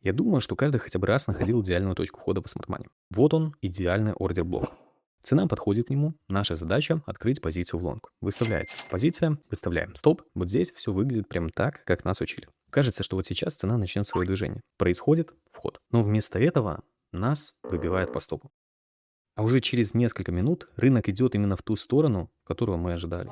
Я думаю, что каждый хотя бы раз находил идеальную точку входа по смарт-мани. Вот он, идеальный ордер-блок. Цена подходит к нему, наша задача — открыть позицию в лонг. Выставляется позиция, выставляем стоп. Вот здесь все выглядит прям так, как нас учили. Кажется, что вот сейчас цена начнет свое движение. Происходит вход. Но вместо этого нас выбивает по стопу. А уже через несколько минут рынок идет именно в ту сторону, которую мы ожидали.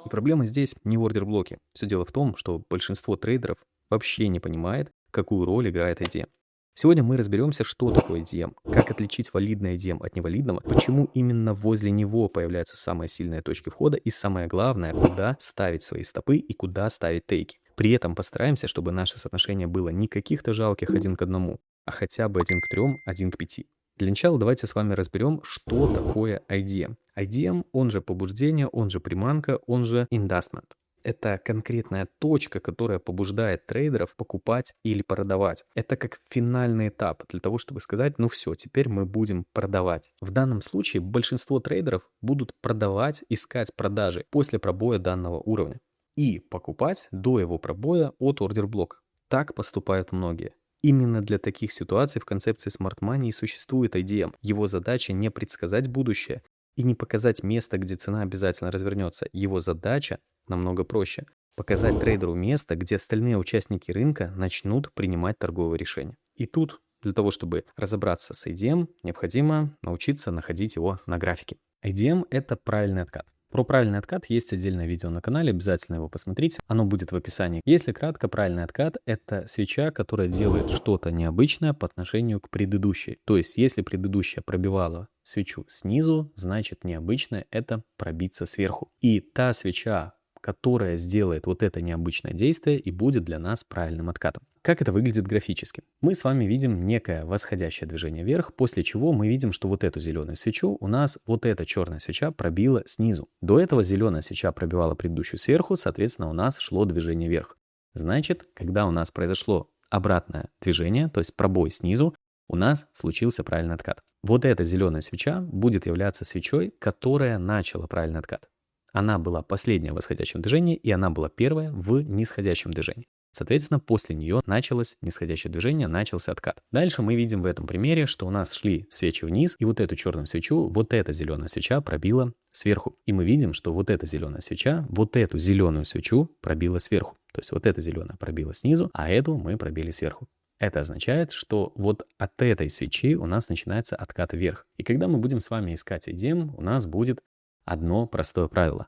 И проблема здесь не в ордер-блоке. Все дело в том, что большинство трейдеров вообще не понимает, какую роль играет IDM. Сегодня мы разберемся, что такое IDM, как отличить валидный IDM от невалидного, почему именно возле него появляются самые сильные точки входа и самое главное, куда ставить свои стопы и куда ставить тейки. При этом постараемся, чтобы наше соотношение было не каких-то жалких 1 к 1, а хотя бы 1 к 3, 1 к 5. Для начала давайте с вами разберем, что такое IDM. IDM, он же побуждение, он же приманка, он же investment. Это конкретная точка, которая побуждает трейдеров покупать или продавать. Это как финальный этап для того, чтобы сказать, ну все, теперь мы будем продавать. В данном случае большинство трейдеров будут продавать, искать продажи после пробоя данного уровня и покупать до его пробоя от ордер-блока. Так поступают многие. Именно для таких ситуаций в концепции Smart Money и существует IDM. Его задача не предсказать будущее и не показать место, где цена обязательно развернется. Его задача намного проще. Показать трейдеру место, где остальные участники рынка начнут принимать торговые решения. И тут, для того, чтобы разобраться с IDM, необходимо научиться находить его на графике. IDM — это правильный откат. Про правильный откат есть отдельное видео на канале, обязательно его посмотрите, оно будет в описании. Если кратко, правильный откат — это свеча, которая делает что-то необычное по отношению к предыдущей. То есть, если предыдущая пробивала свечу снизу, значит необычное — это пробиться сверху. И та свеча, которая сделает вот это необычное действие, и будет для нас правильным откатом. Как это выглядит графически? Мы с вами видим некое восходящее движение вверх, после чего мы видим, что вот эту зеленую свечу у нас вот эта черная свеча пробила снизу. До этого зеленая свеча пробивала предыдущую сверху, соответственно, у нас шло движение вверх. Значит, когда у нас произошло обратное движение, то есть пробой снизу, у нас случился правильный откат. Вот эта зеленая свеча будет являться свечой, которая начала правильный откат. Она была последняя в восходящем движении, и она была первая в нисходящем движении. Соответственно, после нее началось нисходящее движение, начался откат. Дальше мы видим в этом примере, что у нас шли свечи вниз, и вот эту черную свечу, вот эта зеленая свеча пробила сверху. И мы видим, что вот эта зеленая свеча, вот эту зеленую свечу пробила сверху. То есть вот эта зеленая пробила снизу, а эту мы пробили сверху. Это означает, что вот от этой свечи у нас начинается откат вверх. И когда мы будем с вами искать IDM, у нас будет одно простое правило.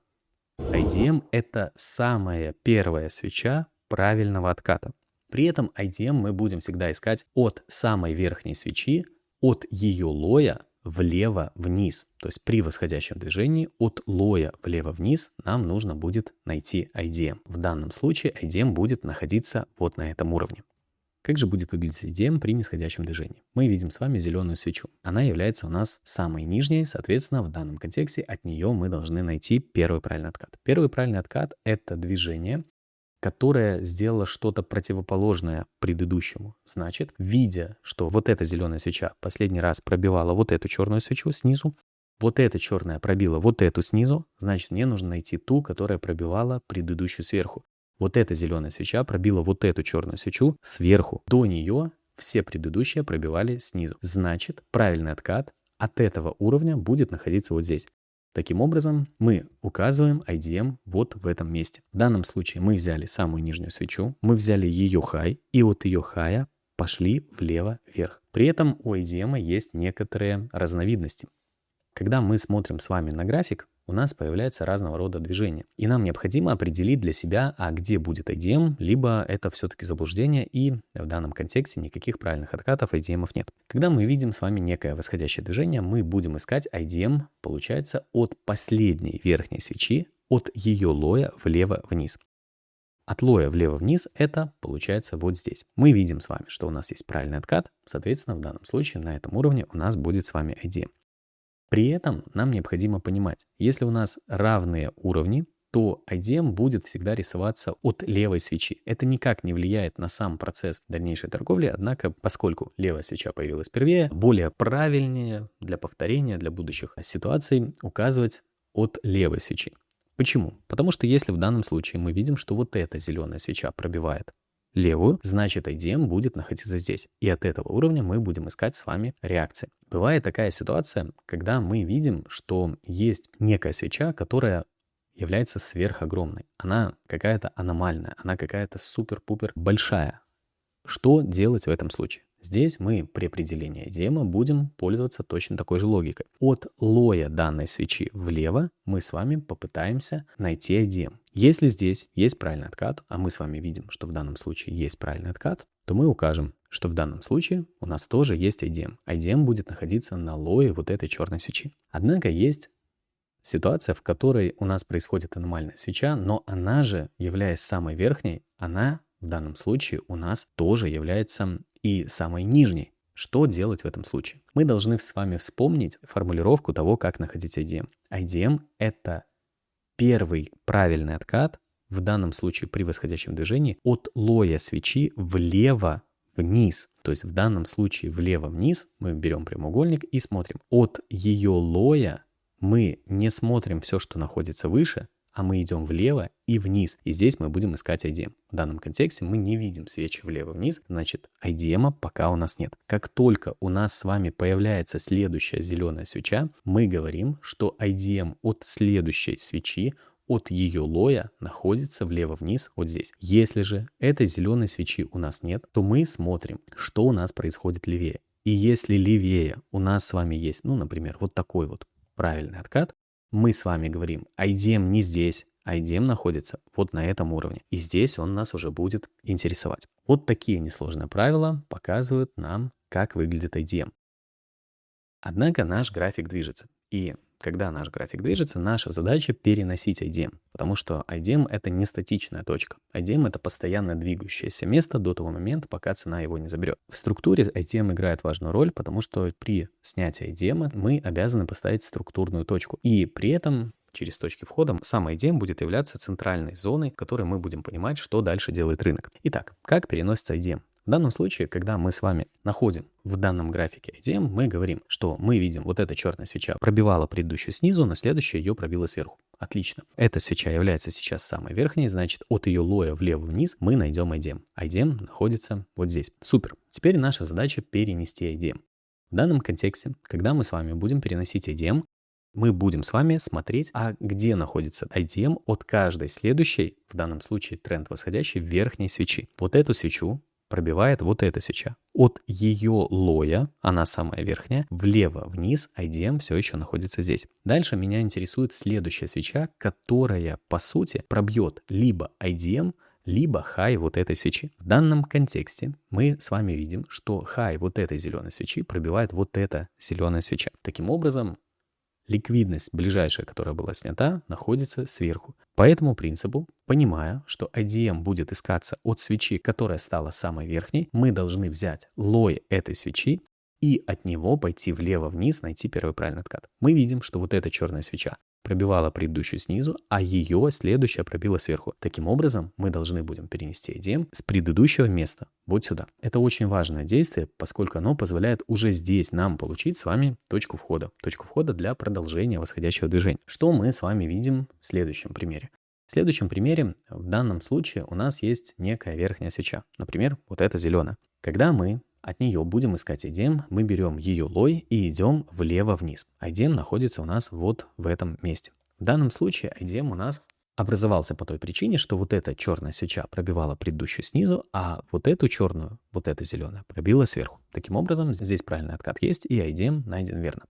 IDM — это самая первая свеча правильного отката. При этом IDM мы будем всегда искать от самой верхней свечи, от ее лоя влево-вниз. То есть при восходящем движении от лоя влево-вниз нам нужно будет найти IDM. В данном случае IDM будет находиться вот на этом уровне. Как же будет выглядеть IDM при нисходящем движении? Мы видим с вами зеленую свечу. Она является у нас самой нижней, соответственно, в данном контексте от нее мы должны найти первый правильный откат. Первый правильный откат — это движение, которое сделало что-то противоположное предыдущему. Значит, видя, что вот эта зеленая свеча последний раз пробивала вот эту черную свечу снизу, вот эта черная пробила вот эту снизу, значит, мне нужно найти ту, которая пробивала предыдущую сверху. Вот эта зеленая свеча пробила вот эту черную свечу сверху. До нее все предыдущие пробивали снизу. Значит, правильный откат от этого уровня будет находиться вот здесь. Таким образом, мы указываем IDM вот в этом месте. В данном случае мы взяли самую нижнюю свечу, мы взяли ее хай, и от ее хая пошли влево-вверх. При этом у IDM есть некоторые разновидности. Когда мы смотрим с вами на график, у нас появляются разного рода движения. И нам необходимо определить для себя, а где будет IDM, либо это все-таки заблуждение, и в данном контексте никаких правильных откатов IDM нет. Когда мы видим с вами некое восходящее движение, мы будем искать IDM, получается, от последней верхней свечи, от ее лоя влево-вниз. От лоя влево-вниз это получается вот здесь. Мы видим с вами, что у нас есть правильный откат, соответственно, в данном случае на этом уровне у нас будет с вами IDM. При этом нам необходимо понимать, если у нас равные уровни, то IDM будет всегда рисоваться от левой свечи. Это никак не влияет на сам процесс дальнейшей торговли, однако, поскольку левая свеча появилась первее, более правильнее для повторения, для будущих ситуаций указывать от левой свечи. Почему? Потому что если в данном случае мы видим, что вот эта зеленая свеча пробивает левую, значит IDM будет находиться здесь. И от этого уровня мы будем искать с вами реакции. Бывает такая ситуация, когда мы видим, что есть некая свеча, которая является сверхогромной. Она какая-то аномальная, она какая-то супер-пупер большая. Что делать в этом случае? Здесь мы при определении IDM будем пользоваться точно такой же логикой. От лоя данной свечи влево мы с вами попытаемся найти IDM. Если здесь есть правильный откат, а мы с вами видим, что в данном случае есть правильный откат, то мы укажем, что в данном случае у нас тоже есть IDM. IDM будет находиться на лое вот этой черной свечи. Однако есть ситуация, в которой у нас происходит аномальная свеча, но она же, являясь самой верхней, она в данном случае у нас тоже является и самой нижней. Что делать в этом случае? Мы должны с вами вспомнить формулировку того, как находить IDM. IDM — это первый правильный откат, в данном случае при восходящем движении, от лоя свечи влево-вниз. То есть в данном случае влево-вниз мы берем прямоугольник и смотрим. От ее лоя мы не смотрим все, что находится выше, а мы идем влево и вниз. И здесь мы будем искать IDM. В данном контексте мы не видим свечи влево-вниз, значит IDM пока у нас нет. Как только у нас с вами появляется следующая зеленая свеча, мы говорим, что IDM от следующей свечи, от ее лоя находится влево-вниз вот здесь. Если же этой зеленой свечи у нас нет, то мы смотрим, что у нас происходит левее. И если левее у нас с вами есть, ну, например, вот такой вот правильный откат, мы с вами говорим, IDM не здесь, IDM находится вот на этом уровне. И здесь он нас уже будет интересовать. Вот такие несложные правила показывают нам, как выглядит IDM. Однако наш график движется. И когда наш график движется, наша задача переносить IDM. Потому что IDM — это не статичная точка. IDM — это постоянно двигающееся место до того момента, пока цена его не заберет. В структуре IDM играет важную роль, потому что при снятии IDM мы обязаны поставить структурную точку. И при этом через точки входа сам IDM будет являться центральной зоной, в которой мы будем понимать, что дальше делает рынок. Итак, как переносится IDM? В данном случае, когда мы с вами находим в данном графике IDM, мы говорим, что мы видим, вот эта черная свеча пробивала предыдущую снизу, но следующая ее пробила сверху. Отлично. Эта свеча является сейчас самой верхней, значит, от ее лоя влево-вниз мы найдем IDM. IDM находится вот здесь. Супер. Теперь наша задача перенести IDM. В данном контексте, когда мы с вами будем переносить IDM, мы будем с вами смотреть, а где находится IDM от каждой следующей, в данном случае тренд восходящей, верхней свечи. Вот эту свечу пробивает вот эта свеча. От ее лоя, она самая верхняя, влево-вниз IDM все еще находится здесь. Дальше меня интересует следующая свеча, которая, по сути, пробьет либо IDM, либо хай вот этой свечи. В данном контексте мы с вами видим, что хай вот этой зеленой свечи пробивает вот эта зеленая свеча. Таким образом, ликвидность, ближайшая, которая была снята, находится сверху. По этому принципу, понимая, что IDM будет искаться от свечи, которая стала самой верхней, мы должны взять лой этой свечи и от него пойти влево-вниз, найти первый правильный откат. Мы видим, что вот эта черная свеча пробивала предыдущую снизу, а ее следующая пробила сверху. Таким образом, мы должны будем перенести IDM с предыдущего места вот сюда. Это очень важное действие, поскольку оно позволяет уже здесь нам получить с вами точку входа. Точку входа для продолжения восходящего движения. Что мы с вами видим в следующем примере? В следующем примере, в данном случае, у нас есть некая верхняя свеча. Например, вот эта зеленая. Когда мы от нее будем искать IDM, мы берем ее лой и идем влево-вниз. IDM находится у нас вот в этом месте. В данном случае IDM у нас образовался по той причине, что вот эта черная свеча пробивала предыдущую снизу, а вот эту черную, вот эта зеленая, пробила сверху. Таким образом, здесь правильный откат есть, и IDM найден верно.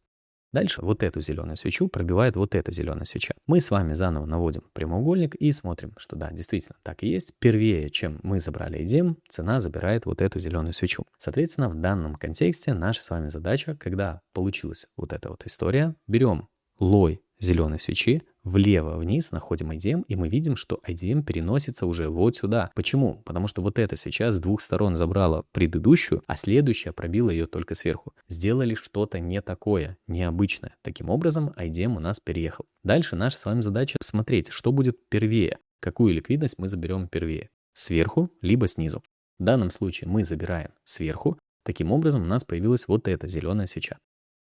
Дальше вот эту зеленую свечу пробивает вот эта зеленая свеча. Мы с вами заново наводим прямоугольник и смотрим, что да, действительно так и есть. Первее, чем мы забрали IDM, цена забирает вот эту зеленую свечу. Соответственно, в данном контексте наша с вами задача, когда получилась вот эта вот история, берем лой зеленой свечи, влево-вниз находим IDM, и мы видим, что IDM переносится уже вот сюда. Почему? Потому что вот эта свеча с двух сторон забрала предыдущую, а следующая пробила ее только сверху. Сделали что-то не такое, необычное. Таким образом, IDM у нас переехал. Дальше наша с вами задача посмотреть, что будет первее, какую ликвидность мы заберем первее, сверху либо снизу. В данном случае мы забираем сверху. Таким образом, у нас появилась вот эта зеленая свеча.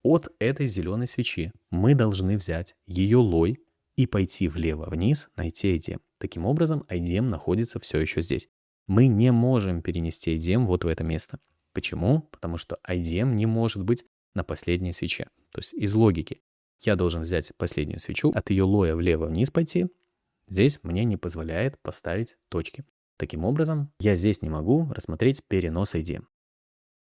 От этой зеленой свечи мы должны взять ее лой и пойти влево-вниз, найти IDM. Таким образом, IDM находится все еще здесь. Мы не можем перенести IDM вот в это место. Почему? Потому что IDM не может быть на последней свече. То есть из логики я должен взять последнюю свечу, от ее лоя влево-вниз пойти. Здесь мне не позволяет поставить точки. Таким образом, я здесь не могу рассмотреть перенос IDM.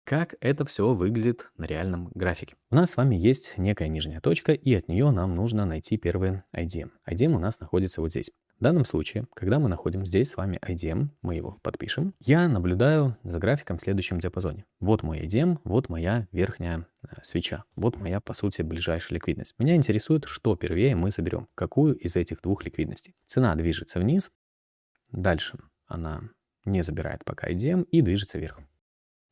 Как это все выглядит на реальном графике? У нас с вами есть некая нижняя точка, и от нее нам нужно найти первый IDM. IDM у нас находится вот здесь. В данном случае, когда мы находим здесь с вами IDM, мы его подпишем, я наблюдаю за графиком в следующем диапазоне. Вот мой IDM, вот моя верхняя свеча, вот моя, по сути, ближайшая ликвидность. Меня интересует, что первее мы соберем, какую из этих двух ликвидностей. Цена движется вниз, дальше она не забирает пока IDM и движется вверх.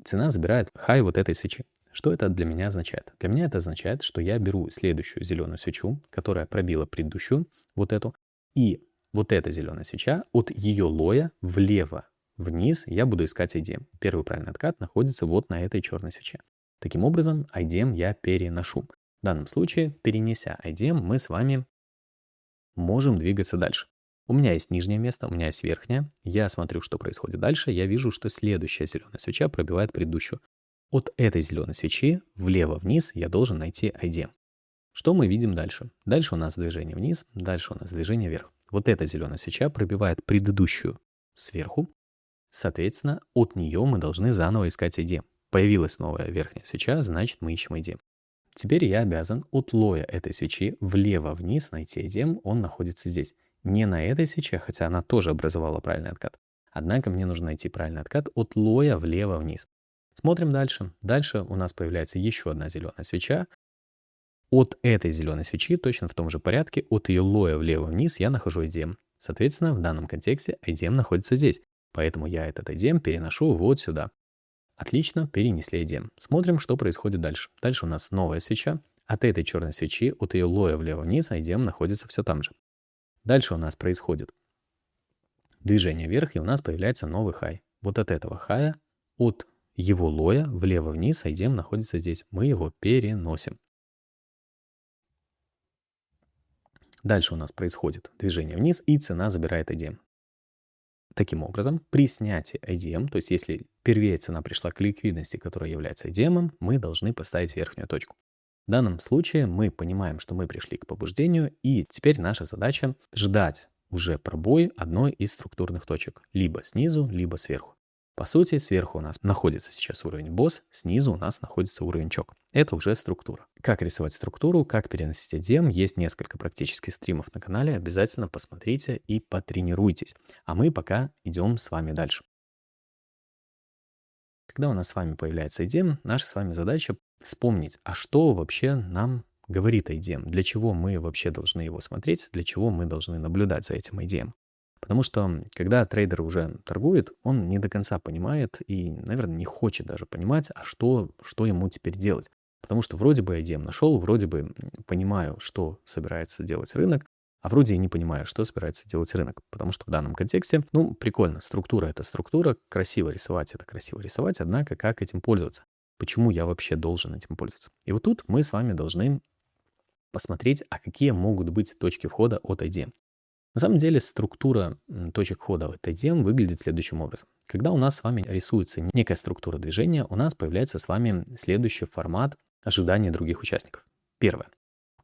Цена забирает хай вот этой свечи. Что это для меня означает? Для меня это означает, что я беру следующую зеленую свечу, которая пробила предыдущую, вот эту, и вот эта зеленая свеча, от ее лоя влево вниз я буду искать IDM. Первый правильный откат находится вот на этой черной свече. Таким образом, IDM я переношу. В данном случае, перенеся IDM, мы с вами можем двигаться дальше. У меня есть нижнее место, у меня есть верхнее. Я смотрю, что происходит дальше. Я вижу, что следующая зеленая свеча пробивает предыдущую. От этой зеленой свечи влево-вниз я должен найти IDM. Что мы видим дальше? Дальше у нас движение вниз, дальше у нас движение вверх. Вот эта зеленая свеча пробивает предыдущую сверху. Соответственно, от нее мы должны заново искать IDM. Появилась новая верхняя свеча, значит мы ищем IDM. Теперь я обязан от лоя этой свечи влево-вниз найти IDM, он находится здесь. Не на этой свече, хотя она тоже образовала правильный откат. Однако мне нужно найти правильный откат от лоя влево-вниз. Смотрим дальше. Дальше у нас появляется еще одна зеленая свеча. От этой зеленой свечи, точно в том же порядке, от ее лоя влево-вниз я нахожу IDM. Соответственно, в данном контексте IDM находится здесь. Поэтому я этот IDM переношу вот сюда. Отлично, перенесли IDM. Смотрим, что происходит дальше. Дальше у нас новая свеча. От этой черной свечи, от ее лоя влево-вниз, IDM находится все там же. Дальше у нас происходит движение вверх, и у нас появляется новый хай. Вот от этого хая, от его лоя влево-вниз, IDM находится здесь. Мы его переносим. Дальше у нас происходит движение вниз, и цена забирает IDM. Таким образом, при снятии IDM, то есть если первее цена пришла к ликвидности, которая является IDM, мы должны поставить верхнюю точку. В данном случае мы понимаем, что мы пришли к побуждению, и теперь наша задача ждать уже пробой одной из структурных точек, либо снизу, либо сверху. По сути, сверху у нас находится сейчас уровень босс, снизу у нас находится уровень чок. Это уже структура. Как рисовать структуру, как переносить IDM, есть несколько практических стримов на канале, обязательно посмотрите и потренируйтесь. А мы пока идем с вами дальше. Когда у нас с вами появляется IDM, наша с вами задача вспомнить, а что вообще нам говорит IDM, для чего мы вообще должны его смотреть, для чего мы должны наблюдать за этим IDM. Потому что, когда трейдер уже торгует, он не до конца понимает и, наверное, не хочет даже понимать, а что ему теперь делать. Потому что вроде бы IDM нашел, вроде бы понимаю, что собирается делать рынок, а вроде и не понимаю, что собирается делать рынок. Потому что в данном контексте, прикольно, структура — это структура, красиво рисовать — это красиво рисовать, однако как этим пользоваться? Почему я вообще должен этим пользоваться? И вот тут мы с вами должны посмотреть, а какие могут быть точки входа от IDM. На самом деле структура точек входа от IDM выглядит следующим образом. Когда у нас с вами рисуется некая структура движения, у нас появляется с вами следующий формат ожидания других участников. Первое.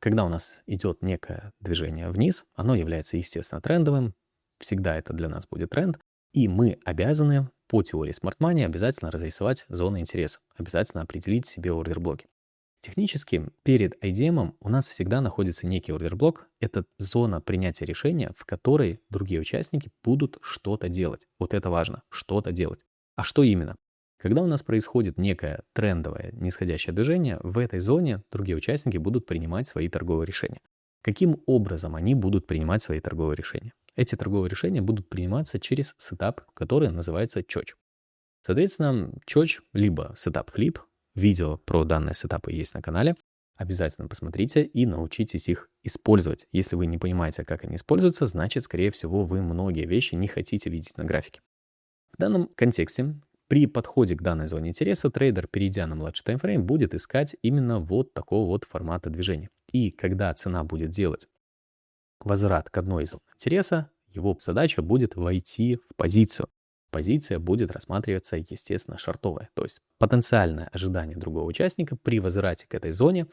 Когда у нас идет некое движение вниз, оно является, естественно, трендовым. Всегда это для нас будет тренд. И мы обязаны по теории Smart Money обязательно разрисовать зоны интереса. Обязательно определить себе ордер-блоки. Технически перед IDM у нас всегда находится некий ордер-блок. Это зона принятия решения, в которой другие участники будут что-то делать. Вот это важно, что-то делать. А что именно? Когда у нас происходит некое трендовое нисходящее движение, в этой зоне другие участники будут принимать свои торговые решения. Каким образом они будут принимать свои торговые решения? Эти торговые решения будут приниматься через сетап, который называется чоч. Соответственно, чоч либо сетап-флип. Видео про данные сетапы есть на канале. Обязательно посмотрите и научитесь их использовать. Если вы не понимаете, как они используются, значит, скорее всего, вы многие вещи не хотите видеть на графике. В данном контексте, при подходе к данной зоне интереса, трейдер, перейдя на младший таймфрейм, будет искать именно вот такого вот формата движения. И когда цена будет делать возврат к одной из зон интереса, его задача будет войти в позицию. позиция будет рассматриваться, естественно, шортовая. То есть потенциальное ожидание другого участника при возврате к этой зоне,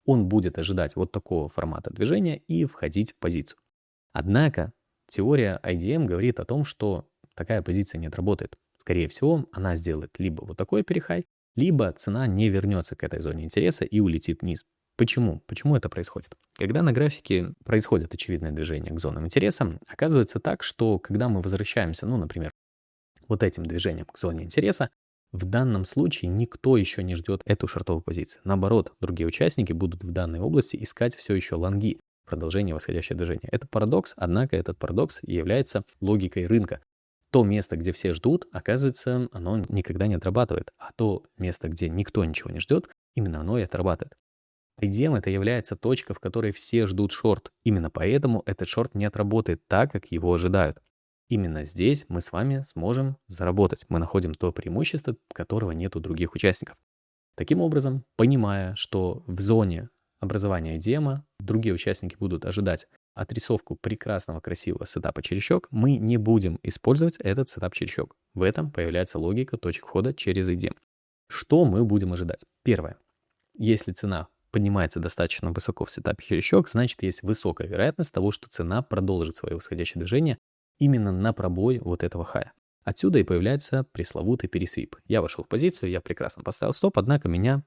он будет ожидать вот такого формата движения и входить в позицию. Однако теория IDM говорит о том, что такая позиция не отработает. Скорее всего, она сделает либо вот такой перехай, либо цена не вернется к этой зоне интереса и улетит вниз. Почему? Почему это происходит? Когда на графике происходит очевидное движение к зонам интереса, оказывается так, что когда мы возвращаемся, ну, например, вот этим движением к зоне интереса, в данном случае никто еще не ждет эту шортовую позицию. Наоборот, другие участники будут в данной области искать все еще лонги, продолжение восходящего движения. Это парадокс, однако этот парадокс и является логикой рынка. То место, где все ждут, оказывается, оно никогда не отрабатывает, а то место, где никто ничего не ждет, именно оно и отрабатывает. IDM это является точка, в которой все ждут шорт. Именно поэтому этот шорт не отработает так, как его ожидают. Именно здесь мы с вами сможем заработать. Мы находим то преимущество, которого нет у других участников. Таким образом, понимая, что в зоне образования IDM другие участники будут ожидать отрисовку прекрасного, красивого сетапа-чересчок, мы не будем использовать этот сетап-чересчок. В этом появляется логика точек входа через IDM. Что мы будем ожидать? Первое. Если цена поднимается достаточно высоко в сетапе-чересчок, значит, есть высокая вероятность того, что цена продолжит свое восходящее движение именно на пробой вот этого хая. Отсюда и появляется пресловутый пересвип. Я вошел в позицию, я прекрасно поставил стоп, однако меня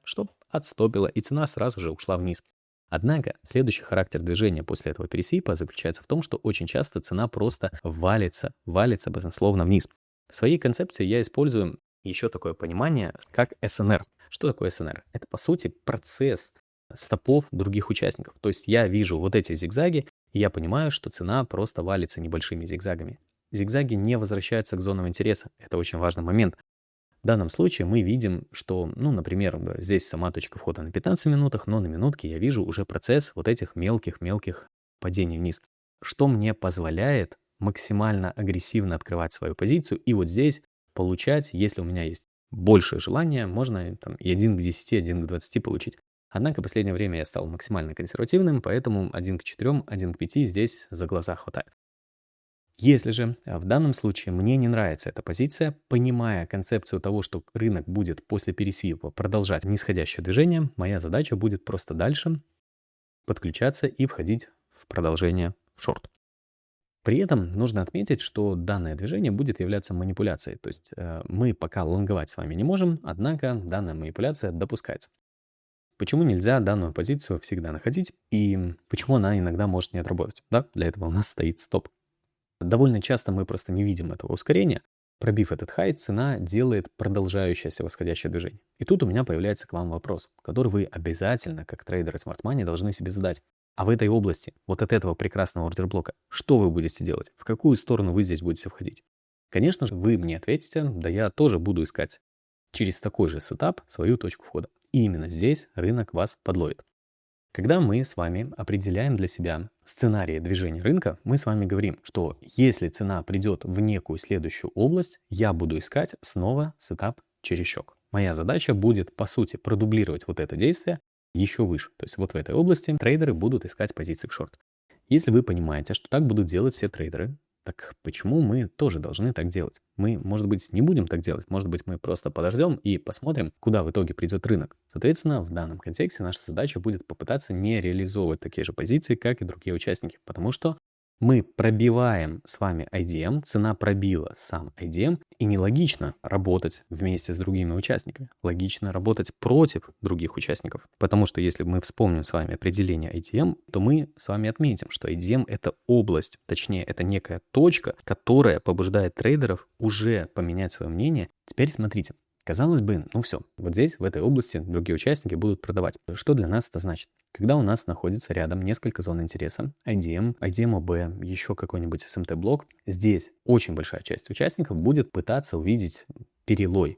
отстопило, и цена сразу же ушла вниз. Однако следующий характер движения после этого пересвипа заключается в том, что очень часто цена просто валится баснословно вниз. В своей концепции я использую еще такое понимание, как СНР. Что такое СНР? Это, по сути, процесс стопов других участников. То есть я вижу вот эти зигзаги, и я понимаю, что цена просто валится небольшими зигзагами. Зигзаги не возвращаются к зонам интереса. Это очень важный момент. В данном случае мы видим, что, например, здесь сама точка входа на 15 минутах, но на минутке я вижу уже процесс вот этих мелких падений вниз, что мне позволяет максимально агрессивно открывать свою позицию и вот здесь получать, если у меня есть большее желание, можно и 1 к 10, 1 к 20 получить. Однако в последнее время я стал максимально консервативным, поэтому 1 к 4, 1 к 5 здесь за глаза хватает. Если же в данном случае мне не нравится эта позиция, понимая концепцию того, что рынок будет после пересвипа продолжать нисходящее движение, моя задача будет просто дальше подключаться и входить в продолжение в шорт. При этом нужно отметить, что данное движение будет являться манипуляцией. То есть мы пока лонговать с вами не можем, однако данная манипуляция допускается. Почему нельзя данную позицию всегда находить и почему она иногда может не отработать? Да, для этого у нас стоит стоп. Довольно часто мы просто не видим этого ускорения. Пробив этот хай, цена делает продолжающееся восходящее движение. И тут у меня появляется к вам вопрос, который вы обязательно, как трейдеры Smart Money, должны себе задать. А в этой области, вот от этого прекрасного ордер-блока, что вы будете делать? В какую сторону вы здесь будете входить? Конечно же, вы мне ответите, да я тоже буду искать через такой же сетап свою точку входа. И именно здесь рынок вас подловит. Когда мы с вами определяем для себя сценарий движения рынка, мы с вами говорим, что если цена придет в некую следующую область, я буду искать снова сетап чересчок. Моя задача будет, по сути, продублировать вот это действие еще выше. То есть вот в этой области трейдеры будут искать позиции в шорт. Если вы понимаете, что так будут делать все трейдеры, так почему мы тоже должны так делать? Мы, может быть, не будем так делать, может быть, мы просто подождем и посмотрим, куда в итоге придет рынок. Соответственно, в данном контексте наша задача будет попытаться не реализовывать такие же позиции, как и другие участники, потому что мы пробиваем с вами IDM, цена пробила сам IDM, и нелогично работать вместе с другими участниками. Логично работать против других участников. Потому что если мы вспомним с вами определение IDM, то мы с вами отметим, что IDM — это область, точнее, это некая точка, которая побуждает трейдеров уже поменять свое мнение. Теперь смотрите. Казалось бы, все, вот здесь, в этой области, другие участники будут продавать. Что для нас это значит? Когда у нас находится рядом несколько зон интереса, IDM, IDM-OB, еще какой-нибудь SMT-блок, здесь очень большая часть участников будет пытаться увидеть перелой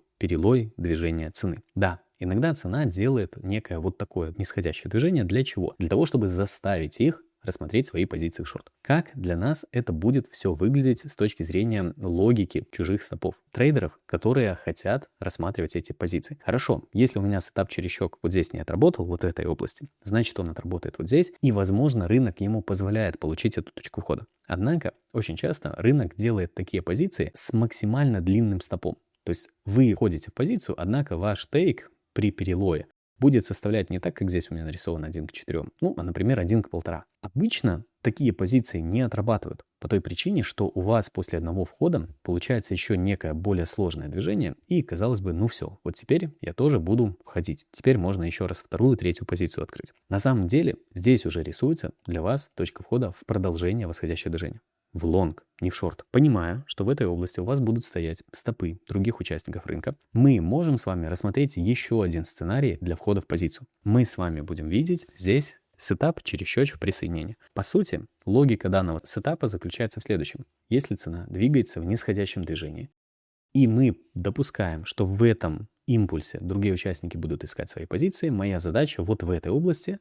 движения цены. Да, иногда цена делает некое вот такое нисходящее движение. Для чего? Для того, чтобы заставить их рассмотреть свои позиции в шорт. Как для нас это будет все выглядеть с точки зрения логики чужих стопов, трейдеров, которые хотят рассматривать эти позиции. Хорошо, если у меня сетап через щек вот здесь не отработал, вот в этой области, значит он отработает вот здесь, и, возможно, рынок ему позволяет получить эту точку входа. Однако, очень часто рынок делает такие позиции с максимально длинным стопом. То есть вы входите в позицию, однако ваш тейк при перелое будет составлять не так, как здесь у меня нарисовано 1 к 4, а, например, 1 к 1,5. Обычно такие позиции не отрабатывают по той причине, что у вас после одного входа получается еще некое более сложное движение, и, казалось бы, ну все, вот теперь я тоже буду входить. Теперь можно еще раз вторую, третью позицию открыть. На самом деле здесь уже рисуется для вас точка входа в продолжение восходящего движения. В лонг, не в шорт. Понимая, что в этой области у вас будут стоять стопы других участников рынка, мы можем с вами рассмотреть еще один сценарий для входа в позицию. Мы с вами будем видеть здесь сетап через щелчок присоединения. По сути, логика данного сетапа заключается в следующем. Если цена двигается в нисходящем движении, и мы допускаем, что в этом импульсе другие участники будут искать свои позиции, моя задача вот в этой области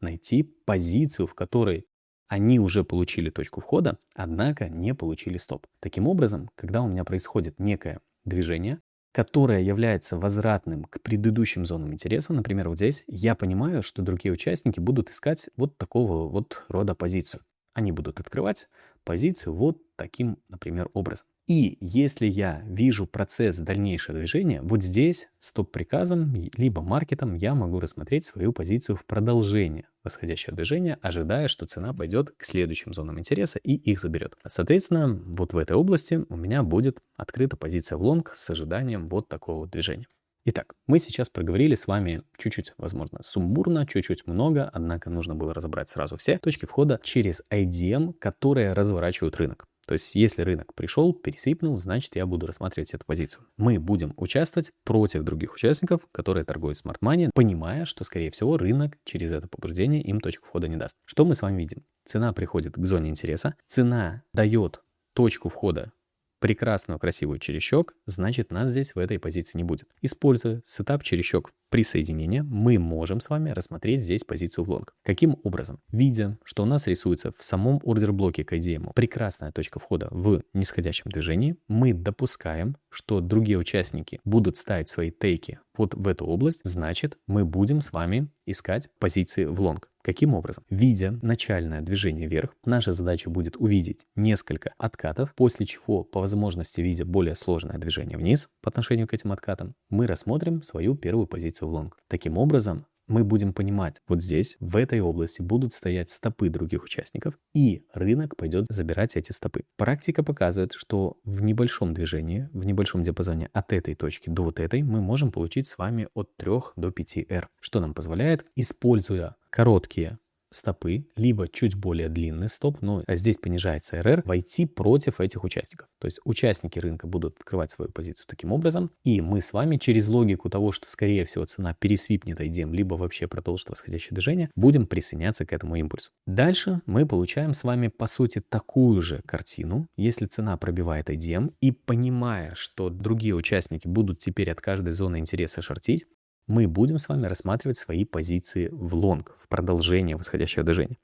найти позицию, в которой они уже получили точку входа, однако не получили стоп. Таким образом, когда у меня происходит некое движение, которое является возвратным к предыдущим зонам интереса, например, вот здесь, я понимаю, что другие участники будут искать вот такого вот рода позицию. Они будут открывать позицию вот таким, например, образом. И если я вижу процесс дальнейшего движения, вот здесь стоп-приказом либо маркетом я могу рассмотреть свою позицию в продолжение восходящего движения, ожидая, что цена пойдет к следующим зонам интереса и их заберет. Соответственно, вот в этой области у меня будет открыта позиция в лонг с ожиданием вот такого вот движения. Итак, мы сейчас проговорили с вами чуть-чуть, возможно, сумбурно, чуть-чуть много, однако нужно было разобрать сразу все точки входа через IDM, которые разворачивают рынок. То есть, если рынок пришел, пересвипнул, значит, я буду рассматривать эту позицию. Мы будем участвовать против других участников, которые торгуют в Smart Money, понимая, что, скорее всего, рынок через это побуждение им точку входа не даст. Что мы с вами видим? Цена приходит к зоне интереса, цена дает точку входа прекрасную, красивую чересчук, значит, нас здесь в этой позиции не будет. Используя сетап чересчук присоединения, мы можем с вами рассмотреть здесь позицию в лонг. Каким образом? Видя, что у нас рисуется в самом ордер-блоке к IDM прекрасная точка входа в нисходящем движении, мы допускаем, что другие участники будут ставить свои тейки вот в эту область, значит, мы будем с вами искать позиции в лонг. Каким образом? Видя начальное движение вверх, наша задача будет увидеть несколько откатов, после чего, по возможности, видя более сложное движение вниз по отношению к этим откатам, мы рассмотрим свою первую позицию в лонг. Таким образом, мы будем понимать, вот здесь, в этой области будут стоять стопы других участников, и рынок пойдет забирать эти стопы. Практика показывает, что в небольшом движении, в небольшом диапазоне от этой точки до вот этой, мы можем получить с вами от 3 до 5 R, что нам позволяет, используя короткие стопы, либо чуть более длинный стоп, но здесь понижается РР, войти против этих участников. То есть участники рынка будут открывать свою позицию таким образом, и мы с вами через логику того, что скорее всего цена пересвипнет IDM, либо вообще продолжит восходящее движение, будем присоединяться к этому импульсу. Дальше мы получаем с вами по сути такую же картину, если цена пробивает IDM, и понимая, что другие участники будут теперь от каждой зоны интереса шортить, мы будем с вами рассматривать свои позиции в лонг, в продолжение восходящего движения.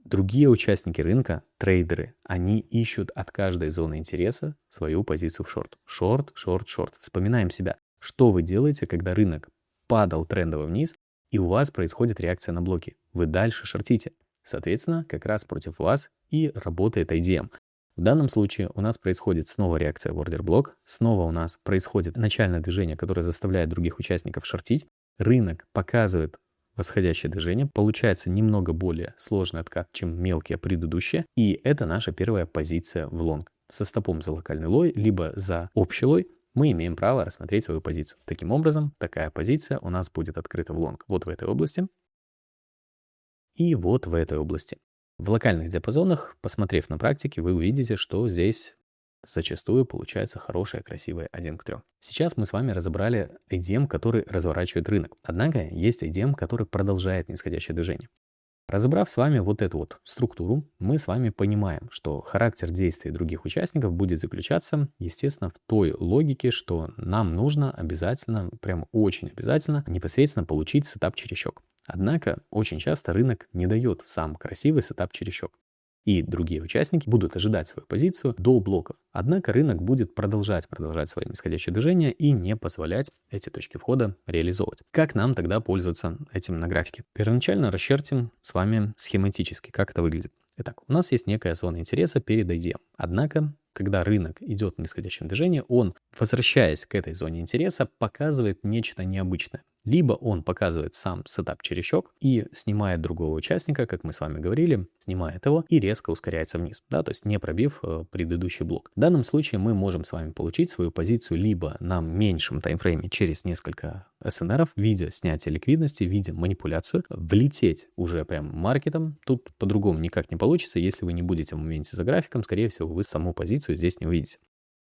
Другие участники рынка, трейдеры, они ищут от каждой зоны интереса свою позицию в шорт. Шорт, шорт, шорт. Вспоминаем себя. Что вы делаете, когда рынок падал трендово вниз, и у вас происходит реакция на блоки? Вы дальше шортите. Соответственно, как раз против вас и работает IDM. В данном случае у нас происходит снова реакция в ордер-блок, снова у нас происходит начальное движение, которое заставляет других участников шортить. Рынок показывает восходящее движение, получается немного более сложный откат, чем мелкие предыдущие, и это наша первая позиция в лонг. Со стопом за локальный лой, либо за общий лой мы имеем право рассмотреть свою позицию. Таким образом, такая позиция у нас будет открыта в лонг вот в этой области и вот в этой области. В локальных диапазонах, посмотрев на практике, вы увидите, что здесь зачастую получается хорошая, красивая 1 к 3. Сейчас мы с вами разобрали IDM, который разворачивает рынок. Однако есть IDM, который продолжает нисходящее движение. Разобрав с вами вот эту вот структуру, мы с вами понимаем, что характер действий других участников будет заключаться, естественно, в той логике, что нам нужно обязательно, прям очень обязательно, непосредственно получить сетап-чересчок. Однако очень часто рынок не дает сам красивый сетап-чересчок. И другие участники будут ожидать свою позицию до блоков. Однако рынок будет продолжать свои нисходящие движения и не позволять эти точки входа реализовывать. Как нам тогда пользоваться этим на графике? Первоначально расчертим с вами схематически, как это выглядит. Итак, у нас есть некая зона интереса перед IDM. Однако, когда рынок идет в нисходящем движении, он, возвращаясь к этой зоне интереса, показывает нечто необычное. Либо он показывает сам сетап-чересчок и снимает другого участника, как мы с вами говорили, снимает его и резко ускоряется вниз, да, то есть не пробив предыдущий блок. В данном случае мы можем с вами получить свою позицию либо на меньшем таймфрейме через несколько СНРов, видя снятие ликвидности, видя манипуляцию, влететь уже прям маркетом. Тут по-другому никак не получится, если вы не будете в моменте за графиком, скорее всего, вы саму позицию здесь не увидите.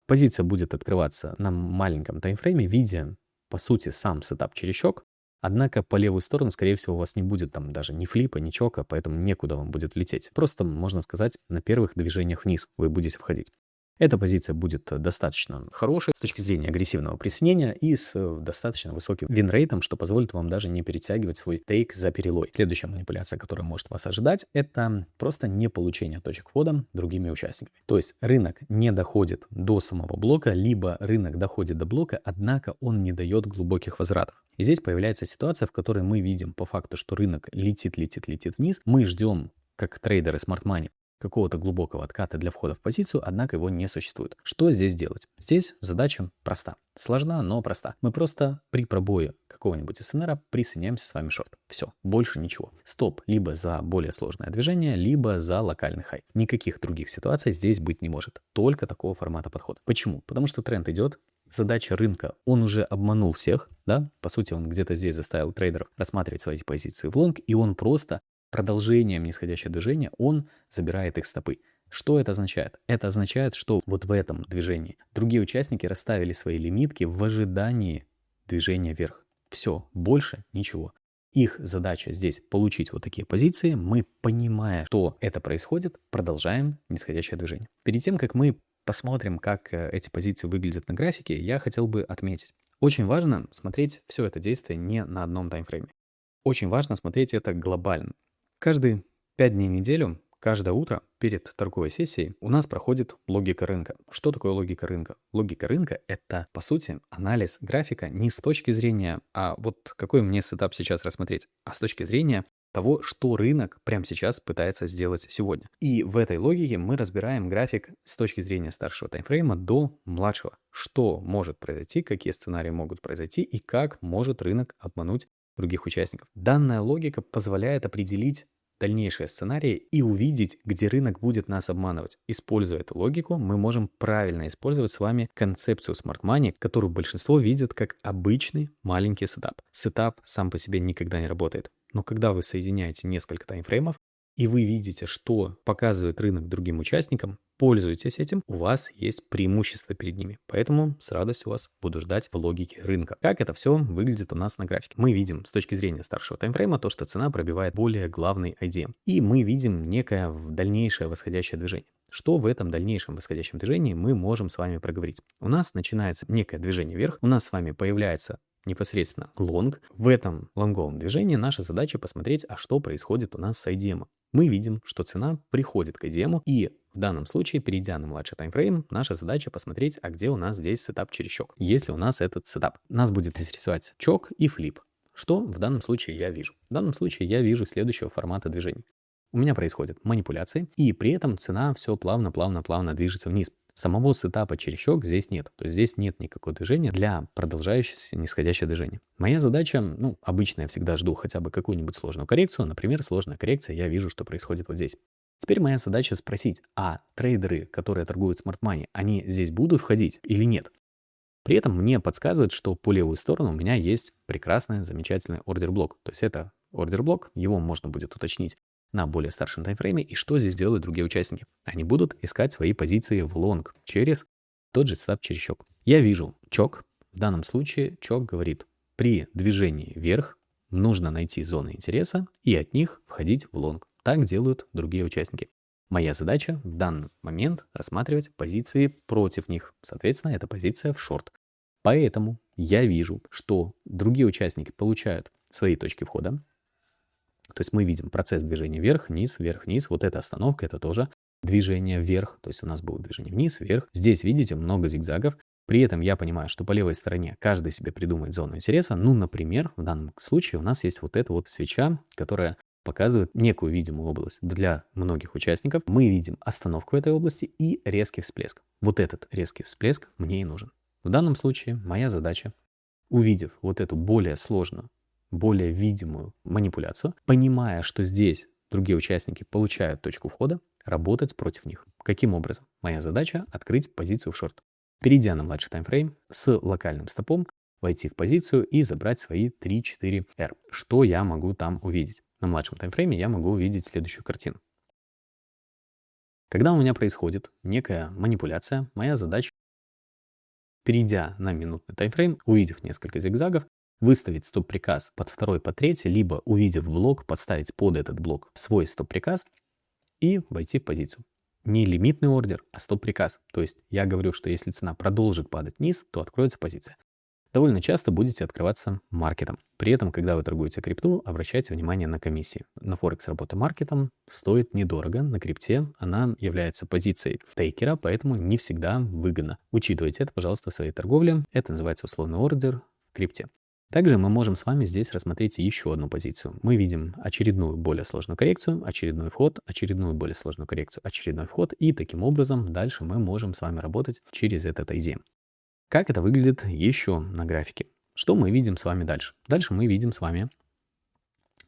Позиция будет открываться на маленьком таймфрейме, видя по сути, сам сетап-чересчок, однако по левую сторону, скорее всего, у вас не будет там даже ни флипа, ни чока, поэтому некуда вам будет лететь. Просто, можно сказать, на первых движениях вниз вы будете входить. Эта позиция будет достаточно хорошей с точки зрения агрессивного присоединения и с достаточно высоким винрейтом, что позволит вам даже не перетягивать свой тейк за перелой. Следующая манипуляция, которая может вас ожидать, это просто не получение точек входа другими участниками. То есть рынок не доходит до самого блока, либо рынок доходит до блока, однако он не дает глубоких возвратов. И здесь появляется ситуация, в которой мы видим по факту, что рынок летит вниз. Мы ждем, как трейдеры Smart Money, какого-то глубокого отката для входа в позицию, однако его не существует. Что здесь делать? Здесь задача проста. Сложна, но проста. Мы просто при пробое какого-нибудь СНР присоединяемся с вами шорт. Все, больше ничего. Стоп либо за более сложное движение, либо за локальный хай. Никаких других ситуаций здесь быть не может. Только такого формата подхода. Почему? Потому что тренд идет. Задача рынка, он уже обманул всех, да? По сути, он где-то здесь заставил трейдеров рассматривать свои позиции в лонг, и он просто продолжением нисходящего движения он забирает их стопы. Что это означает? Это означает, что вот в этом движении другие участники расставили свои лимитки в ожидании движения вверх. Все, больше ничего. Их задача здесь получить вот такие позиции. Мы, понимая, что это происходит, продолжаем нисходящее движение. Перед тем, как мы посмотрим, как эти позиции выглядят на графике, я хотел бы отметить. Очень важно смотреть все это действие не на одном таймфрейме. Очень важно смотреть это глобально. Каждые 5 дней в неделю, каждое утро перед торговой сессией у нас проходит логика рынка. Что такое логика рынка? Логика рынка — это, по сути, анализ графика не с точки зрения, а вот какой мне сетап сейчас рассмотреть, а с точки зрения того, что рынок прямо сейчас пытается сделать сегодня. И в этой логике мы разбираем график с точки зрения старшего таймфрейма до младшего. Что может произойти, какие сценарии могут произойти и как может рынок обмануть других участников. Данная логика позволяет определить дальнейшие сценарии и увидеть, где рынок будет нас обманывать. Используя эту логику, мы можем правильно использовать с вами концепцию Smart Money, которую большинство видят как обычный маленький сетап. Сетап сам по себе никогда не работает. Но когда вы соединяете несколько таймфреймов, и вы видите, что показывает рынок другим участникам, пользуйтесь этим, у вас есть преимущество перед ними. Поэтому с радостью вас буду ждать в логике рынка. Как это все выглядит у нас на графике? Мы видим с точки зрения старшего таймфрейма то, что цена пробивает более главный IDM. И мы видим некое дальнейшее восходящее движение. Что в этом дальнейшем восходящем движении мы можем с вами проговорить? У нас начинается некое движение вверх, у нас с вами появляется непосредственно лонг. В этом лонговом движении наша задача посмотреть, а что происходит у нас с IDM. Мы видим, что цена приходит к IDM, и в данном случае, перейдя на младший таймфрейм, наша задача посмотреть, а где у нас здесь сетап-чересчок. Если у нас этот сетап. Нас будет интересовать чок и флип. Что в данном случае я вижу? В данном случае я вижу следующего формата движения. У меня происходят манипуляции, и при этом цена все плавно движется вниз. Самого сетапа чересчок здесь нет. То есть здесь нет никакого движения для продолжающегося нисходящего движения. Моя задача, обычно я всегда жду хотя бы какую-нибудь сложную коррекцию. Например, сложная коррекция, я вижу, что происходит вот здесь. Теперь моя задача спросить, а трейдеры, которые торгуют Smart Money, они здесь будут входить или нет? При этом мне подсказывают, что по левую сторону у меня есть прекрасный, замечательный ордер-блок. То есть это ордер-блок, его можно будет уточнить на более старшем таймфрейме. И что здесь делают другие участники? Они будут искать свои позиции в лонг через тот же сетап-чересчок. Я вижу чок. В данном случае чок говорит, при движении вверх нужно найти зоны интереса и от них входить в лонг. Так делают другие участники. Моя задача в данный момент рассматривать позиции против них. Соответственно, это позиция в шорт. Поэтому я вижу, что другие участники получают свои точки входа. То есть мы видим процесс движения вверх, вниз. Вот эта остановка, это тоже движение вверх. То есть у нас было движение вниз, вверх. Здесь, видите, много зигзагов. При этом я понимаю, что по левой стороне каждый себе придумает зону интереса. Ну, например, в данном случае у нас есть вот эта вот свеча, которая показывает некую видимую область для многих участников. Мы видим остановку этой области и резкий всплеск. Вот этот резкий всплеск мне и нужен. В данном случае моя задача, увидев вот эту более сложную, более видимую манипуляцию, понимая, что здесь другие участники получают точку входа, работать против них. Каким образом? Моя задача — открыть позицию в шорт. Перейдя на младший таймфрейм с локальным стопом, войти в позицию и забрать свои 3-4 R. Что я могу там увидеть? На младшем таймфрейме я могу увидеть следующую картину. Когда у меня происходит некая манипуляция, моя задача, перейдя на минутный таймфрейм, увидев несколько зигзагов, выставить стоп-приказ под второй, под третий, либо, увидев блок, подставить под этот блок свой стоп-приказ и войти в позицию. Не лимитный ордер, а стоп-приказ. То есть я говорю, что если цена продолжит падать вниз, то откроется позиция. Довольно часто будете открываться маркетом. При этом, когда вы торгуете крипту, обращайте внимание на комиссии. На Форекс работа маркетом стоит недорого. На крипте она является позицией тейкера, поэтому не всегда выгодно. Учитывайте это, пожалуйста, в своей торговле. Это называется условный ордер в крипте. Также мы можем с вами здесь рассмотреть еще одну позицию. Мы видим очередную более сложную коррекцию, очередной вход, очередную более сложную коррекцию, очередной вход. И таким образом дальше мы можем с вами работать через этот IDM. Как это выглядит еще на графике? Что мы видим с вами дальше? Дальше мы видим с вами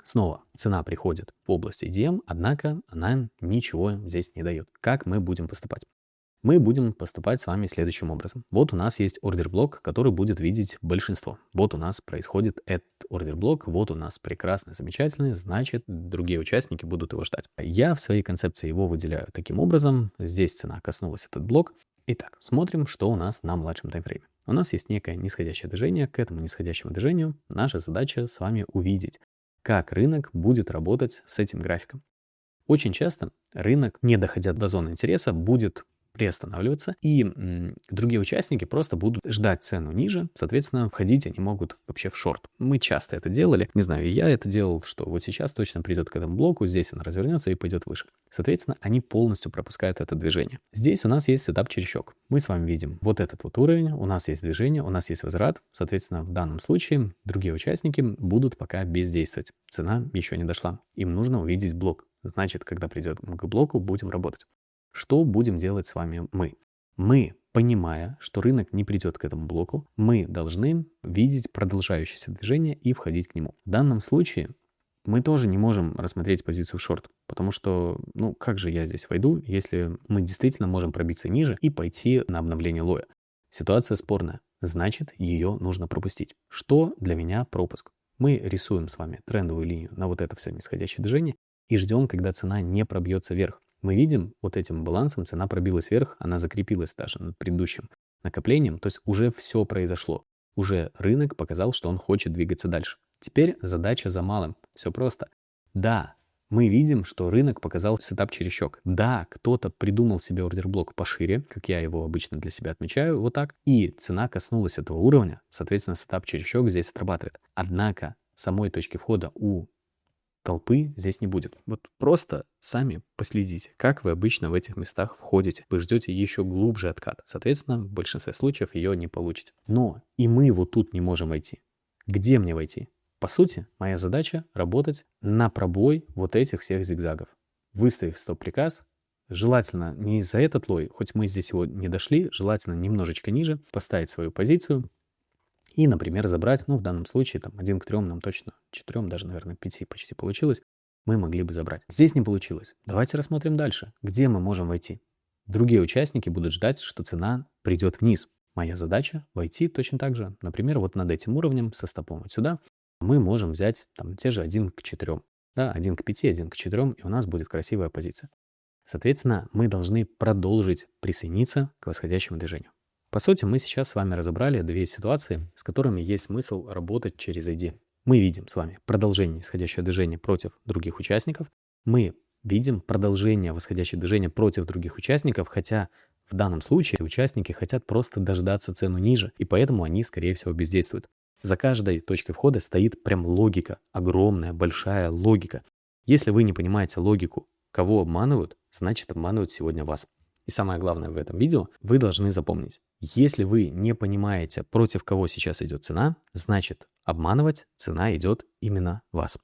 снова цена приходит в область IDM, однако она ничего здесь не дает. Как мы будем поступать? Мы будем поступать с вами следующим образом. Вот у нас есть ордер-блок, который будет видеть большинство. Вот у нас происходит этот ордер-блок, вот у нас прекрасный, замечательный, значит, другие участники будут его ждать. Я в своей концепции его выделяю таким образом. Здесь цена коснулась этот блок. Итак, смотрим, что у нас на младшем таймфрейме. У нас есть некое нисходящее движение. К этому нисходящему движению наша задача с вами увидеть, как рынок будет работать с этим графиком. Очень часто рынок, не доходя до зоны интереса, будет приостанавливаться, и другие участники просто будут ждать цену ниже, соответственно, входить они могут вообще в шорт. Мы часто это делали, не знаю, я это делал, что вот сейчас точно придет к этому блоку, здесь она развернется и пойдет выше. Соответственно, они полностью пропускают это движение. Здесь у нас есть сетап через щек. Мы с вами видим вот этот вот уровень, у нас есть движение, у нас есть возврат, соответственно, в данном случае другие участники будут пока бездействовать. Цена еще не дошла. Им нужно увидеть блок. Значит, когда придет к блоку, будем работать. Что будем делать с вами мы? Мы, понимая, что рынок не придет к этому блоку, мы должны видеть продолжающееся движение и входить к нему. В данном случае мы тоже не можем рассмотреть позицию шорт, потому что, как же я здесь войду, если мы действительно можем пробиться ниже и пойти на обновление лоя? Ситуация спорная, значит, ее нужно пропустить. Что для меня пропуск? Мы рисуем с вами трендовую линию на вот это все нисходящее движение и ждем, когда цена не пробьется вверх. Мы видим, вот этим балансом цена пробилась вверх, она закрепилась даже над предыдущим накоплением, то есть уже все произошло. Уже рынок показал, что он хочет двигаться дальше. Теперь задача за малым. Все просто. Да, мы видим, что рынок показал сетап через щек. Да, кто-то придумал себе ордер-блок пошире, как я его обычно для себя отмечаю, вот так, и цена коснулась этого уровня, соответственно, сетап через щек здесь отрабатывает. Однако самой точки входа у толпы здесь не будет. Вот просто сами последите, как вы обычно в этих местах входите. Вы ждете еще глубже откат. Соответственно, в большинстве случаев ее не получите. Но и мы вот тут не можем войти. Где мне войти? По сути, моя задача работать на пробой вот этих всех зигзагов. Выставив стоп-приказ, желательно не за этот лой, хоть мы здесь его не дошли, желательно немножечко ниже, поставить свою позицию и, например, забрать, в данном случае, 1 к 3 нам точно, 4, даже, наверное, 5 почти получилось, мы могли бы забрать. Здесь не получилось. Давайте рассмотрим дальше. Где мы можем войти? Другие участники будут ждать, что цена придет вниз. Моя задача войти точно так же. Например, вот над этим уровнем со стопом вот сюда мы можем взять те же 1 к 4. Да, 1 к 5, 1 к 4, и у нас будет красивая позиция. Соответственно, мы должны продолжить присоединиться к восходящему движению. По сути, мы сейчас с вами разобрали две ситуации, с которыми есть смысл работать через ID. Мы видим с вами продолжение нисходящего движения против других участников. Мы видим продолжение восходящего движения против других участников, хотя в данном случае участники хотят просто дождаться цену ниже, и поэтому они, скорее всего, бездействуют. За каждой точкой входа стоит прям логика, огромная, большая логика. Если вы не понимаете логику, кого обманывают, значит обманывают сегодня вас. И самое главное в этом видео, вы должны запомнить, если вы не понимаете, против кого сейчас идет цена, значит обманывать цена идет именно вас.